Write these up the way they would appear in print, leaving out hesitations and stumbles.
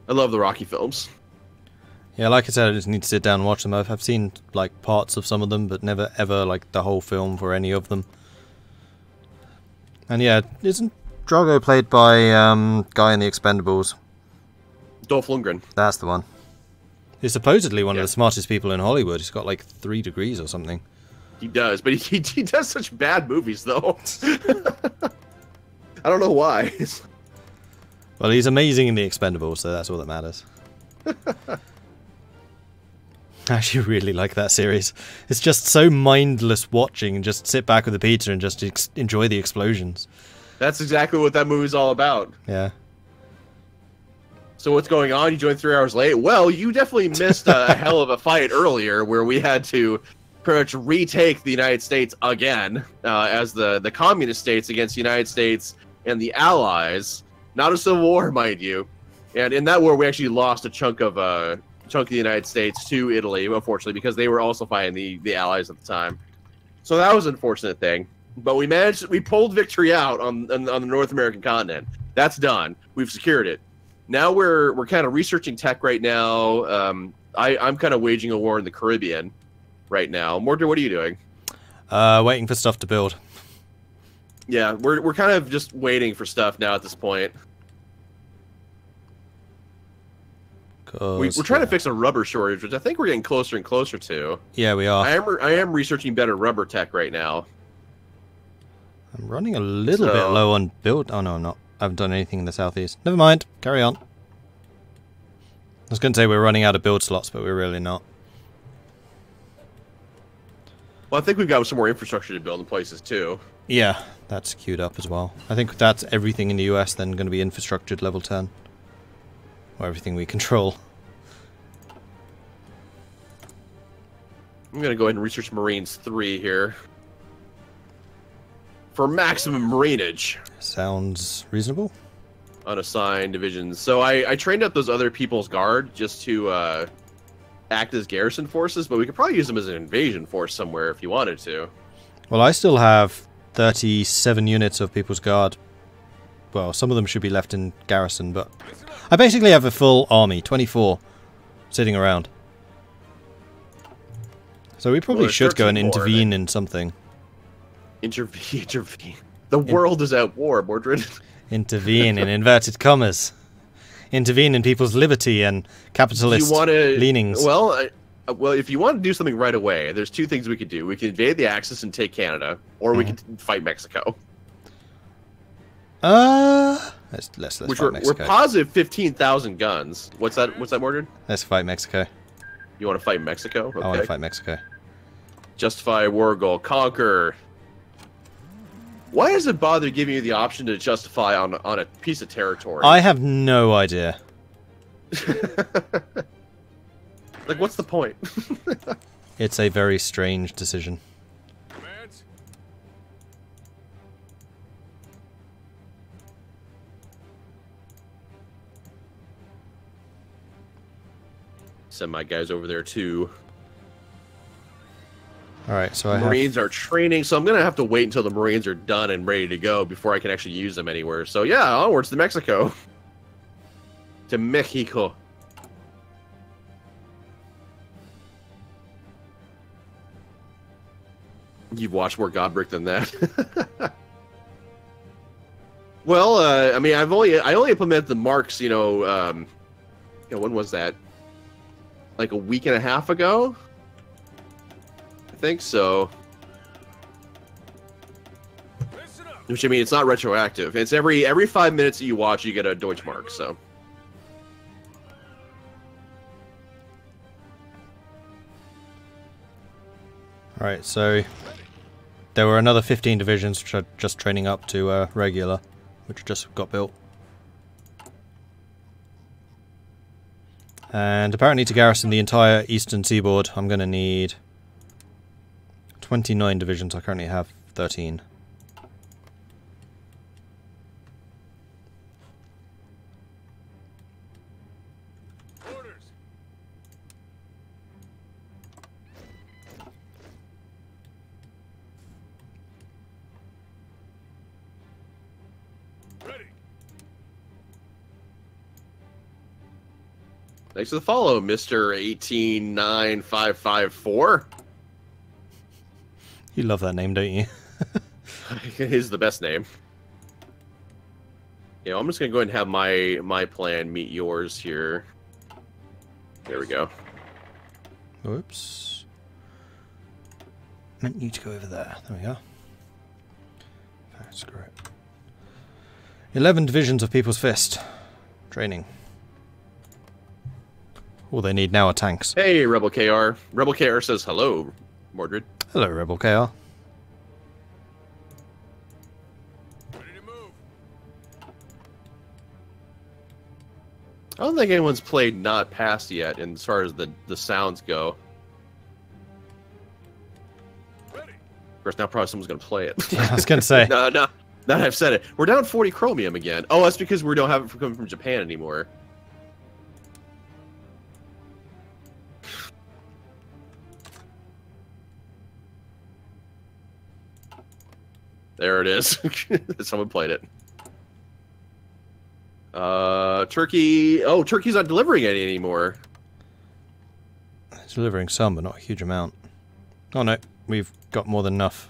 I love the Rocky films. Yeah, like I said, I just need to sit down and watch them. I've seen like parts of some of them, but never ever like the whole film for any of them. And yeah, isn't Drago played by guy in the Expendables? Dolph Lundgren. That's the one. He's supposedly one of the smartest people in Hollywood. He's got like 3 degrees or something. He does, but he does such bad movies, though. I don't know why. Well, he's amazing in The Expendables, so that's all that matters. I actually really like that series. It's just so mindless watching, and just sit back with a pizza and just enjoy the explosions. That's exactly what that movie's all about. Yeah. So what's going on? You joined 3 hours late? Well, you definitely missed a hell of a fight earlier where we had to pretty much retake the United States again as the communist states against the United States and the Allies. Not a civil war, mind you. And in that war, we actually lost a chunk of the United States to Italy, unfortunately, because they were also fighting the Allies at the time. So that was an unfortunate thing. But we pulled victory out on the North American continent. That's done. We've secured it. Now we're kind of researching tech right now. I'm kind of waging a war in the Caribbean right now. Mordred, what are you doing? Waiting for stuff to build. Yeah, we're kind of just waiting for stuff now at this point. We're trying to fix a rubber shortage, which I think we're getting closer and closer to. Yeah, we are. I am researching better rubber tech right now. I'm running a little bit low on build. Oh no, I'm not. I haven't done anything in the southeast. Never mind. Carry on. I was going to say we're running out of build slots, but we're really not. Well, I think we've got some more infrastructure to build in places too. Yeah, that's queued up as well. I think that's everything in the US then going to be infrastructured level 10. Or everything we control. I'm going to go ahead and research Marines 3 here. For maximum marinage. Sounds reasonable. Unassigned divisions. So I trained up those other people's guard just to act as garrison forces, but we could probably use them as an invasion force somewhere if you wanted to. Well, I still have 37 units of People's Guard. Well, some of them should be left in garrison, but I basically have a full army, 24, sitting around. So we probably should go and intervene in something. Intervene. The world is at war, Mordred. Intervene in inverted commas. Intervene in people's liberty and capitalist leanings. Well, if you want to do something right away, there's 2 things we could do. We can invade the Axis and take Canada, or we could fight Mexico. Let's Which fight Mexico. We're positive 15,000 guns. What's that, Mordred? Let's fight Mexico. You want to fight Mexico? Okay. I want to fight Mexico. Justify war goal. Conquer. Why does it bother giving you the option to justify on a piece of territory? I have no idea. Like, what's the point? It's a very strange decision. Commands? Send my guys over there too. Alright, so Marines are training, so I'm going to have to wait until the Marines are done and ready to go before I can actually use them anywhere. So yeah, onwards to Mexico. To Mexico. You've watched more Godbrick than that. Well, I mean, I only implemented the marks, when was that? Like a week and a half ago? I think so. Which, I mean, it's not retroactive. It's every 5 minutes that you watch, you get a Deutschmark, so. Alright, so there were another 15 divisions which are just training up to regular, which just got built. And apparently to garrison the entire eastern seaboard, I'm going to need 29 divisions. I currently have 13. Orders. Ready. Thanks for the follow, Mr. 189554. You love that name, don't you? It is the best name. Yeah, I'm just gonna go ahead and have my plan meet yours here. There we go. Whoops. Meant you to go over there. There we go. That's great. 11 divisions of People's Fist. Training. All they need now are tanks. Hey, Rebel KR. Rebel KR says hello, Mordred. Hello, Rebel KR. Ready to move. I don't think anyone's played Not Past yet, as far as the sounds go. Ready. Of course, now probably someone's gonna play it. Yeah, I was going to say. No, now that I've said it. We're down 40 chromium again. Oh, that's because we don't have it coming from Japan anymore. There it is. Someone played it. Turkey. Oh, Turkey's not delivering any anymore. It's delivering some, but not a huge amount. Oh no, we've got more than enough.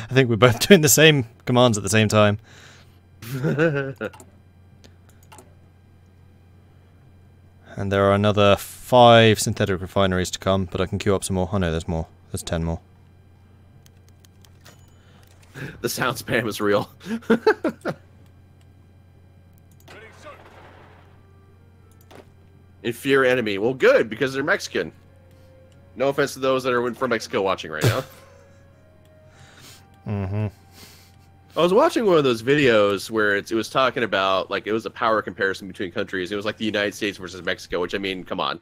I think we're both doing the same commands at the same time. And there are another 5 synthetic refineries to come, but I can queue up some more. Oh no, there's more. There's 10 more. The sound spam is real. Ready, sir. Inferior enemy. Well, good, because they're Mexican. No offense to those that are from Mexico watching right now. Mm-hmm. I was watching one of those videos where it was talking about, like, it was a power comparison between countries. It was like the United States versus Mexico, which, I mean, come on.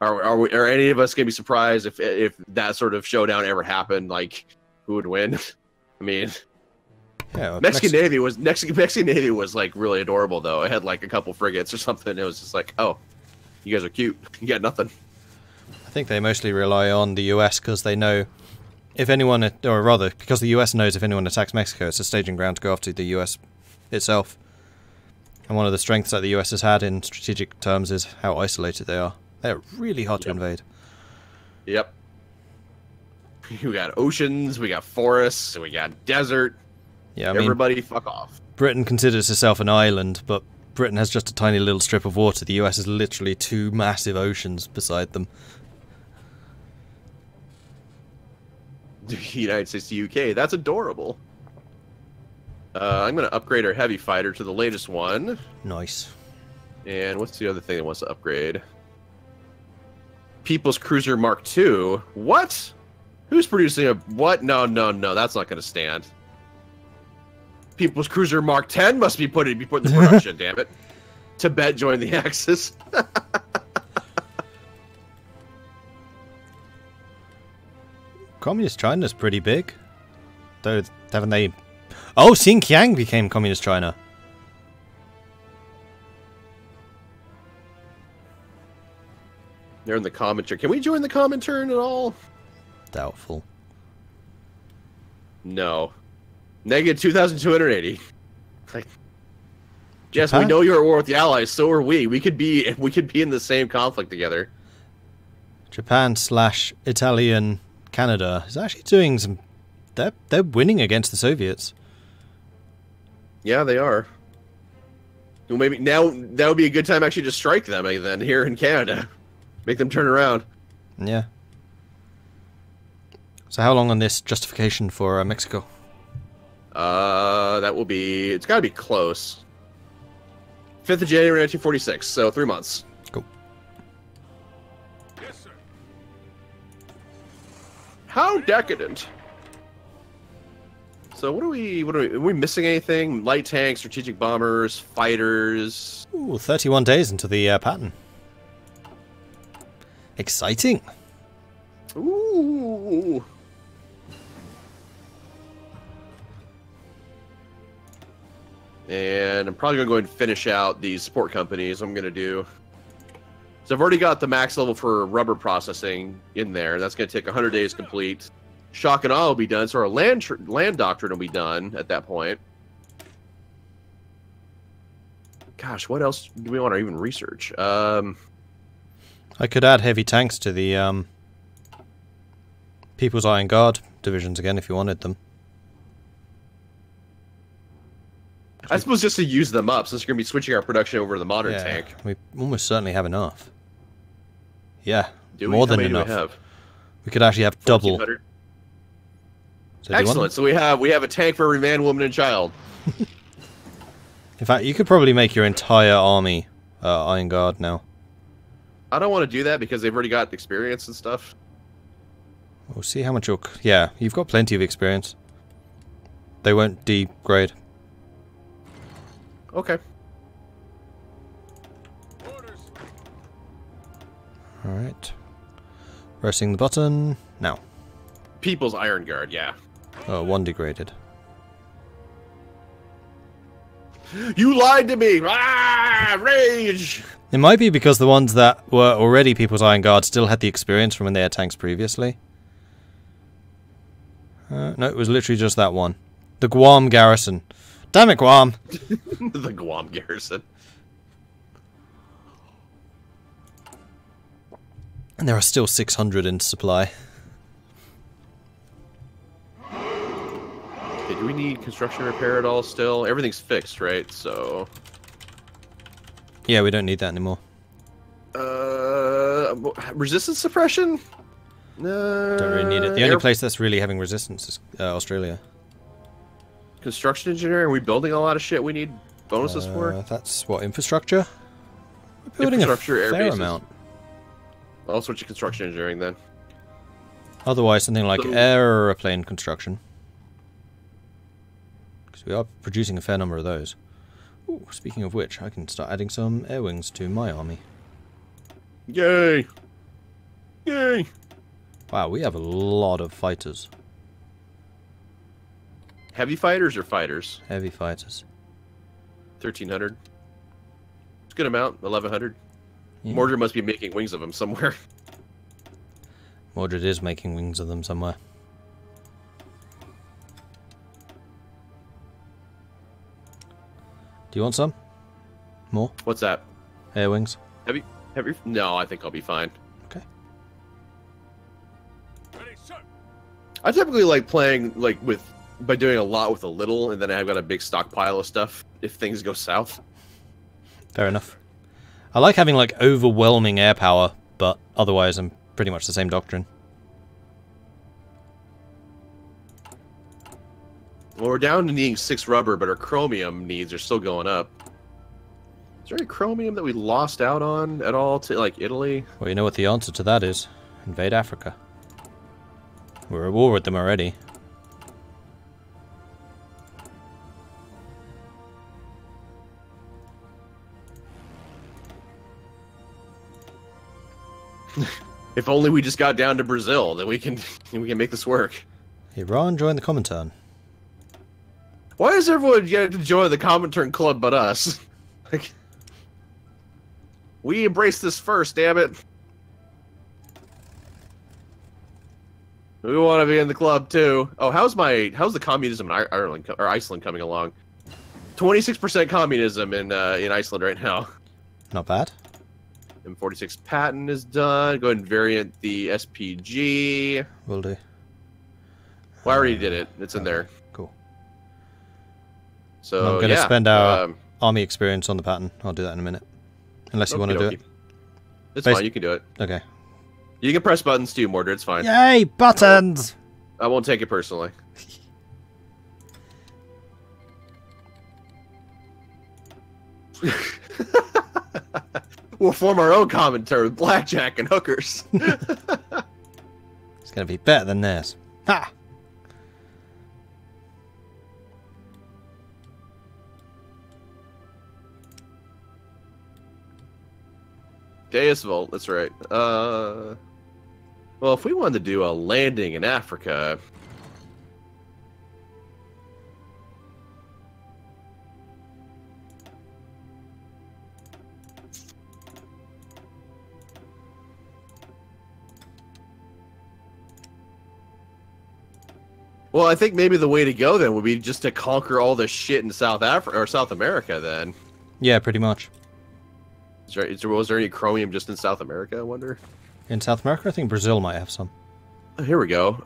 Are any of us going to be surprised if that sort of showdown ever happened? Like, who would win? I mean, Yeah, well, Mexican Navy was like really adorable though. It had like a couple frigates or something. It was just like, oh, you guys are cute. You got nothing. I think they mostly rely on the US because they know if anyone, or rather, because the US knows if anyone attacks Mexico, it's a staging ground to go after the US itself. And one of the strengths that the US has had in strategic terms is how isolated they are. They're really hard to invade. Yep. We got oceans, we got forests, we got desert. Yeah, I mean, everybody fuck off. Britain considers herself an island, but Britain has just a tiny little strip of water. The US has literally 2 massive oceans beside them. The United States to UK, that's adorable. I'm going to upgrade our heavy fighter to the latest one. Nice. And what's the other thing that wants to upgrade? People's Cruiser Mark II. What? Who's producing a... What? No, that's not going to stand. People's Cruiser Mark 10 must be put in production, damn it. Tibet joined the Axis. Communist China's pretty big. Though, haven't they... Oh, Xinjiang became Communist China. They're in the commentary. Can we join the commentary at all? Doubtful. No. Negative 2,280. Like, yes, we Japan? know you're at war with the Allies. So are we. We could be in the same conflict together. Japan/Italian Canada is actually doing some... They're winning against the Soviets. Yeah, they are. Well, maybe now that would be a good time actually to strike them then here in Canada. Make them turn around. Yeah. So how long on this justification for Mexico? That will be... It's got to be close. 5th of January 1946, so 3 months. Cool. Yes, sir. How decadent. So are we missing anything? Light tanks, strategic bombers, fighters. Ooh, 31 days into the pattern. Exciting. Ooh. And I'm probably going to go ahead and finish out these support companies. I'm going to do. So I've already got the max level for rubber processing in there. That's going to take 100 days complete. Shock and awe will be done, so our land doctrine will be done at that point. Gosh, what else do we want to even research? I could add heavy tanks to the People's Iron Guard divisions again if you wanted them. I suppose just to use them up, since you're going to be switching our production over to the modern Yeah, tank. we almost certainly have enough. Yeah, Do more we? How than many enough. Do we have? We could actually have double. 1,400? So do you want Excellent. So we have a tank for every man, woman, and child. them? In fact, you could probably make your entire army Iron Guard now. I don't want to do that because they've already got experience and stuff. We'll see how much you'll... Yeah, you've got plenty of experience. They won't degrade. Okay. Orders. Alright. Pressing the button. Now. People's Iron Guard, yeah. Oh, one degraded. You lied to me! Ah, rage! It might be because the ones that were already People's Iron Guard still had the experience from when they had tanks previously. No, it was literally just that one. The Guam garrison. Damn it, Guam! The Guam garrison. And there are still 600 in supply. Okay, do we need construction repair at all still? Everything's fixed, right? So... Yeah, we don't need that anymore. Resistance suppression? Don't really need it. The only place that's really having resistance is Australia. Construction engineering? Are we building a lot of shit we need bonuses for? That's what, infrastructure? We're building Infrastructure, a air fair bases. amount. I'll switch to construction engineering then. Otherwise, something like So- aeroplane construction. Because we are producing a fair number of those. Ooh, speaking of which, I can start adding some air wings to my army. Yay! Yay! Wow, we have a lot of fighters. Heavy fighters or fighters? Heavy fighters. 1,300. It's a good amount. 1,100. Yeah. Mordred must be making wings of them somewhere. Mordred is making wings of them somewhere. Do you want some? More? What's that? Air wings? Heavy? No, I think I'll be fine. Okay. Ready, sir. I typically like playing by doing a lot with a little, and then I've got a big stockpile of stuff if things go south. Fair enough. I like having like overwhelming air power, but otherwise I'm pretty much the same doctrine. Well, we're down to needing 6 rubber, but our chromium needs are still going up. Is there any chromium that we lost out on at all to like Italy? Well, you know what the answer to that is? Invade Africa. We're at war with them already. If only we just got down to Brazil, then we can make this work. Iran joined the Comintern. Why does everyone get to join the Comintern Club but us? Like, we embraced this first, damn it. We want to be in the club too. Oh, how's the communism in Ireland or Iceland coming along? 26% communism in Iceland right now. Not bad. M46 patent is done. Go ahead and variant the SPG. Will do. Well, I already did it. It's in there. Cool. So I'm going to yeah, spend our army experience on the pattern. I'll do that in a minute. Unless you want to do it. It's Basi- fine. You can do it. Okay. You can press buttons too, Mordred. It's fine. Yay, buttons! I won't take it personally. We'll form our own commentary with blackjack and hookers. It's going to be better than theirs. Ha! Deus Volt, that's right. Well, if we wanted to do a landing in Africa... Well, I think maybe the way to go then would be just to conquer all this shit in South Africa or South America then. Yeah, pretty much. Was there any chromium just in South America, I wonder? In South America, I think Brazil might have some. Here we go.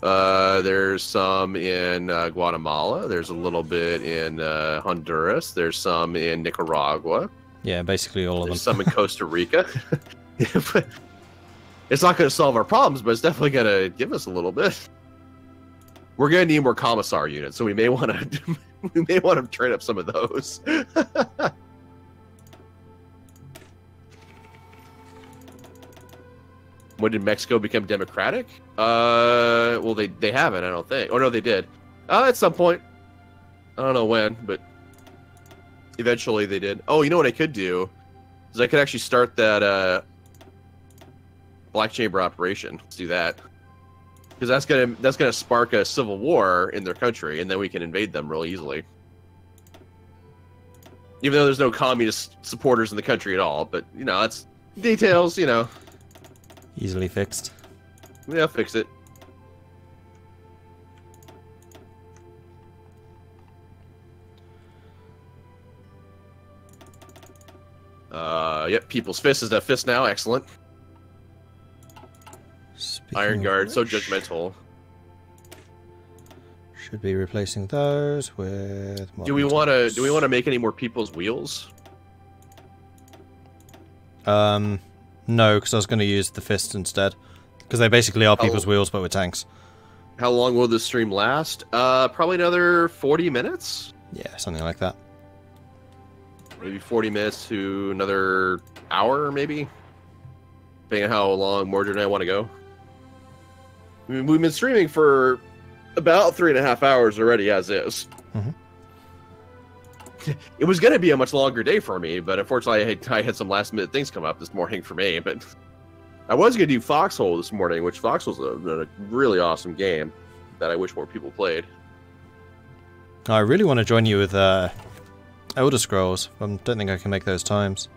There's some in Guatemala. There's a little bit in Honduras. There's some in Nicaragua. Yeah, basically all of them. There's some in Costa Rica. It's not going to solve our problems, but it's definitely going to give us a little bit. We're going to need more commissar units, so we may want to trade up some of those. When did Mexico become democratic? Well, they haven't, I don't think. Oh, no, they did. At some point. I don't know when, but eventually they did. Oh, you know what I could do? Is I could actually start that Black Chamber operation. Let's do that. Because that's gonna spark a civil war in their country, and then we can invade them real easily. Even though there's no communist supporters in the country at all, but, you know, that's details, you know. Easily fixed. Yeah, fix it. Yep, People's Fist is that fist now. Excellent. Iron Guard, so judgmental. Should be replacing those with. Do we want to make any more People's Wheels? No, because I was going to use the fist instead. Because they basically are People's Wheels, but with tanks. How long will this stream last? Probably another 40 minutes. Yeah, something like that. Maybe 40 minutes to another hour, maybe. Depending on how long Mordred and I want to go. I mean, we've been streaming for about 3.5 hours already, as is. Mm-hmm. It was going to be a much longer day for me, but unfortunately I had some last-minute things come up this morning for me. But I was going to do Foxhole this morning, which Foxhole's a really awesome game that I wish more people played. I really want to join you with Elder Scrolls. I don't think I can make those times.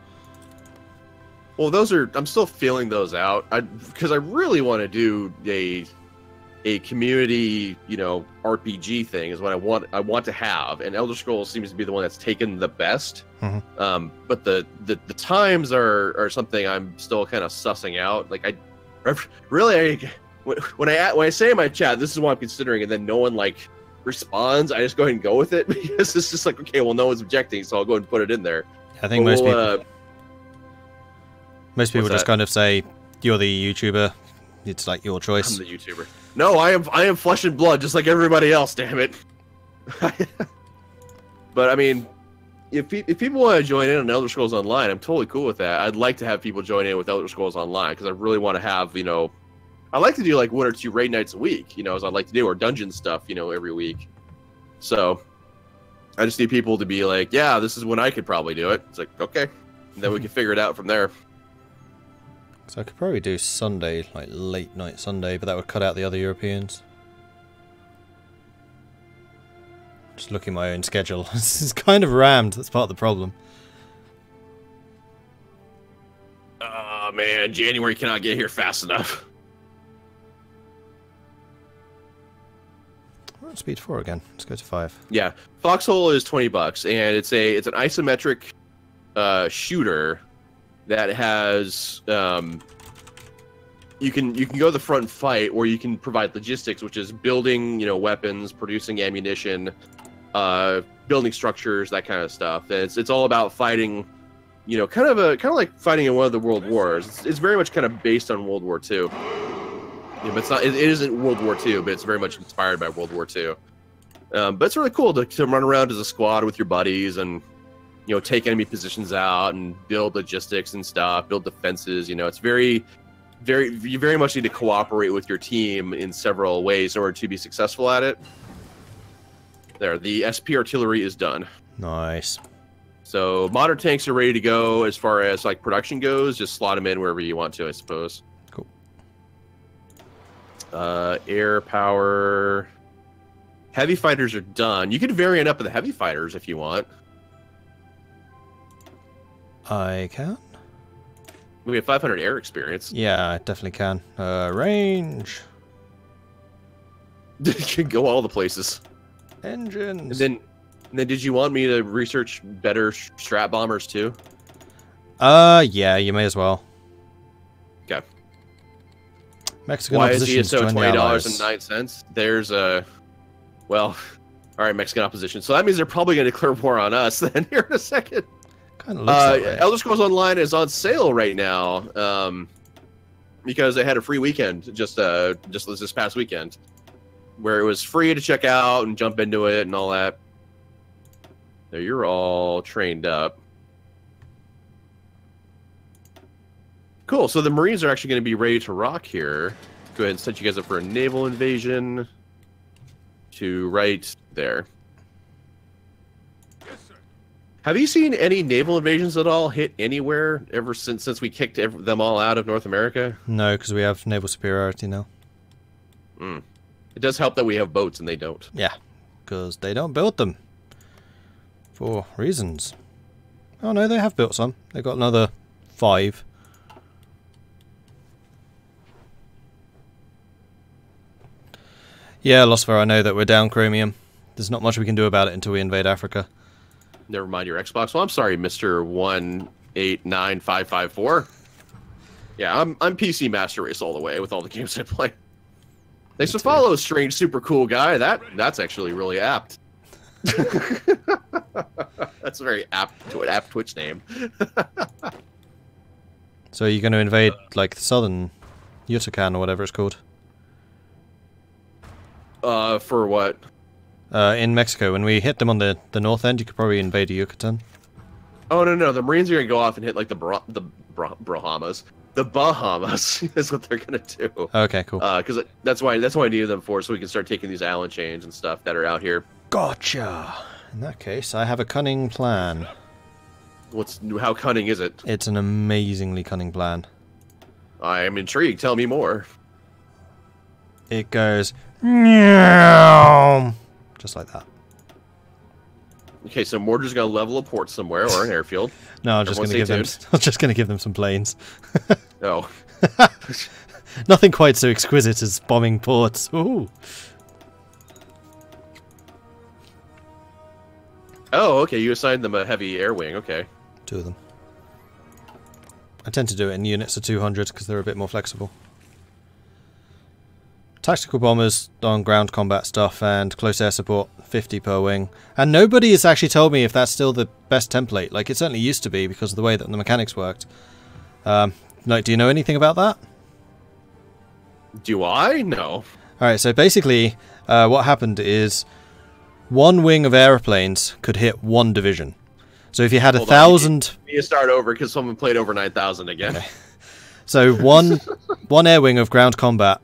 Well, I'm still feeling those out, because I really want to do a community, you know, RPG thing is what I want to have, and Elder Scrolls seems to be the one that's taken the best. Mm-hmm. But the times are something I'm still kind of sussing out. Like when I say in my chat, this is what I'm considering, and then no one like responds, I just go ahead and go with it because it's just like, okay, well, no one's objecting, so I'll go ahead and put it in there. I think most people just kind of say, "You're the YouTuber. It's like your choice." I'm the YouTuber. No, I am flesh and blood, just like everybody else. Damn it. But I mean, if people want to join in on Elder Scrolls Online, I'm totally cool with that. I'd like to have people join in with Elder Scrolls Online because I really want to have, you know, I like to do like 1 or 2 raid nights a week, you know, as I like to do, or dungeon stuff, you know, every week. So I just need people to be like, yeah, this is when I could probably do it. It's like, okay, and then we can figure it out from there. So I could probably do Sunday, like late night Sunday, but that would cut out the other Europeans. Just looking at my own schedule. This is kind of rammed, that's part of the problem. Oh man, January cannot get here fast enough. Oh, speed 4 again. Let's go to 5. Yeah, Foxhole is $20, and it's an isometric shooter that has you can go to the front and fight, or you can provide logistics, which is building, you know, weapons, producing ammunition, building structures, that kind of stuff. And it's all about fighting, you know, kind of like fighting in one of the world wars. It's very much kind of based on World War II. Yeah, but it's not. It isn't World War II, but it's very much inspired by World War II. But it's really cool to run around as a squad with your buddies and, you know, take enemy positions out and build logistics and stuff, build defenses. You know, it's you very much need to cooperate with your team in several ways in order to be successful at it. There, the SP artillery is done. Nice. So modern tanks are ready to go as far as like production goes. Just slot them in wherever you want to, I suppose. Cool. Air power. Heavy fighters are done. You can variant up the heavy fighters if you want. I can? We have 500 air experience. Yeah, I definitely can. Range. You can go all the places. Engines. And then And then did you want me to research better strat bombers too? Yeah, you may as well. Okay. Mexican Why is opposition ESO join the Allies. $20.09? There's a, well, all right, Mexican opposition. So that means they're probably going to declare war on us then here in a second. Kind of looks that way. Elder Scrolls Online is on sale right now because they had a free weekend just this past weekend where it was free to check out and jump into it and all that. There, you're all trained up. Cool. So the Marines are actually going to be ready to rock here. Go ahead and set you guys up for a naval invasion. To right there. Yes, sir. Have you seen any naval invasions at all hit anywhere ever since we kicked them all out of North America? No, because we have naval superiority now. Mm. It does help that we have boats and they don't. Yeah, because they don't build them. For reasons. Oh no, they have built some. They got another 5. Yeah, Losfer, I know that we're down chromium. There's not much we can do about it until we invade Africa. Never mind your Xbox. Well, I'm sorry, Mr. 189554. Yeah, I'm PC Master Race all the way with all the games I play. Thanks for follow, strange, super cool guy. That's actually really apt. That's a very apt Twitch name. So are you going to invade, like, the southern Yucatan or whatever it's called? For what? In Mexico. When we hit them on the north end, you could probably invade Yucatan. Oh, no. The Marines are going to go off and hit, like, the Bahamas. The Bahamas is what they're going to do. Okay, cool. Because that's why I needed them for, so we can start taking these island chains and stuff that are out here. Gotcha! In that case, I have a cunning plan. How cunning is it? It's an amazingly cunning plan. I am intrigued. Tell me more. It goes... just like that. Okay, so Mordred's going to level a port somewhere or an airfield. No, I'm just going to give them. I'm just going to give them some planes. Oh. Nothing quite so exquisite as bombing ports. Ooh. Oh, okay. You assigned them a heavy air wing. Okay. 2 of them. I tend to do it in units of 200 because they're a bit more flexible. Tactical bombers on ground combat stuff and close air support, 50 per wing. And nobody has actually told me if that's still the best template. Like, it certainly used to be because of the way that the mechanics worked. Like, do you know anything about that? Do I? No. Alright, so basically, what happened is 1 wing of airplanes could hit 1 division. So if you had 1,000... You start over because someone played over 9,000 again. Okay. So one air wing of ground combat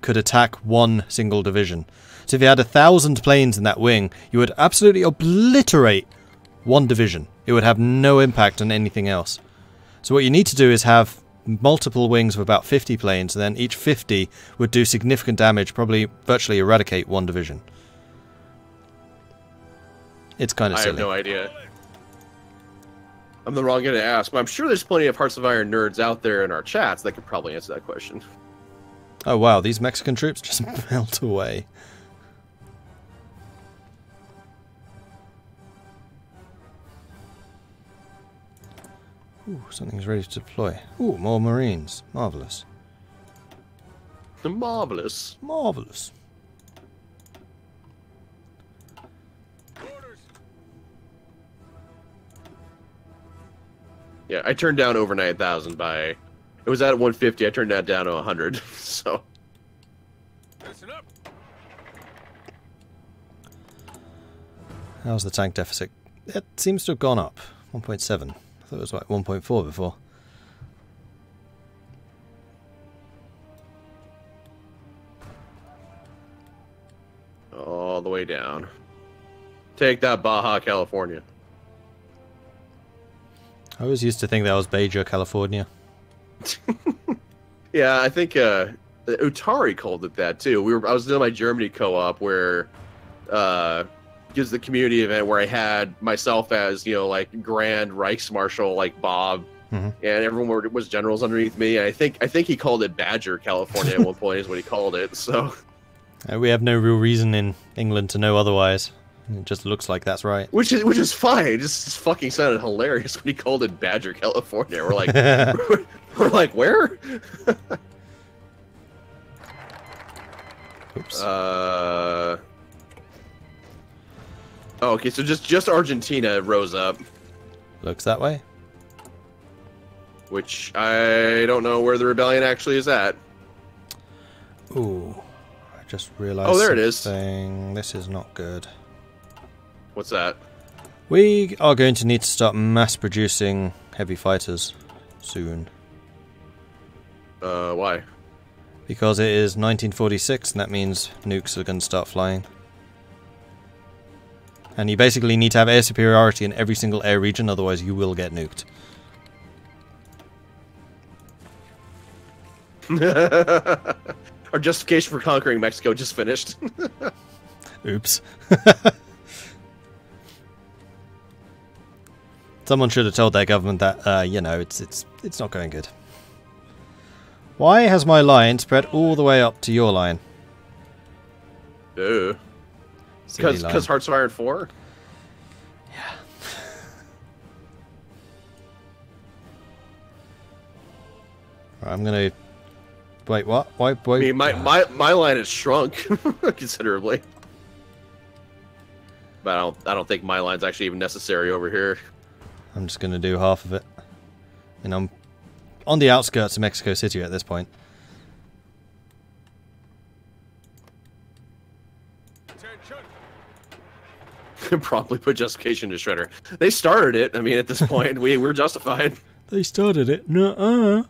could attack 1 single division. So if you had 1,000 planes in that wing, you would absolutely obliterate 1 division. It would have no impact on anything else. So what you need to do is have multiple wings of about 50 planes, and then each 50 would do significant damage, probably virtually eradicate 1 division. It's kind of silly. I have no idea. I'm the wrong guy to ask, but I'm sure there's plenty of Hearts of Iron nerds out there in our chats that could probably answer that question. Oh wow, these Mexican troops just melt away. Ooh, something's ready to deploy. Ooh, more Marines. Marvellous. Marvelous. Marvellous. Orders. Yeah, I turned down over 9,000 by... It was at 150, I turned that down to 100, so... Listen up. How's the tank deficit? It seems to have gone up. 1.7. I thought it was like 1.4 before. All the way down. Take that, Baja, California. I always used to think that was Beja, California. Yeah, I think Utari called it that too. I was doing my Germany co-op where gives the community event where I had myself as, like Grand Reichsmarshal, like Bob, and everyone was generals underneath me. And I think he called it Badger, California at one point is what he called it. So We have no real reason in England to know otherwise. It just looks like that's right. Which is fine. It just fucking sounded hilarious when he called it Badger, California. We're like, we're like, where? Oops. Oh, okay, so just Argentina rose up, Looks that way. which I don't know where the rebellion actually is at. Ooh. I just realized. Oh, there it is. something. This is not good. What's that? We are going to need to start mass producing heavy fighters soon. Why? Because it is 1946 and that means nukes are going to start flying. And you basically need to have air superiority in every single air region, otherwise you will get nuked. Our justification for conquering Mexico just finished. Oops. Someone should have told their government that, you know, it's not going good. Why has my line spread all the way up to your line? Because Hearts of Iron 4? Yeah. Right, I'm gonna... Wait, what? Why? I mean, my line has shrunk considerably. But I don't think my line's actually even necessary over here. I'm just gonna do half of it. And I'm on the outskirts of Mexico City at this point. Promptly put justification to shredder. They started it. I mean, at this point, we're justified. They started it. Nuh-uh.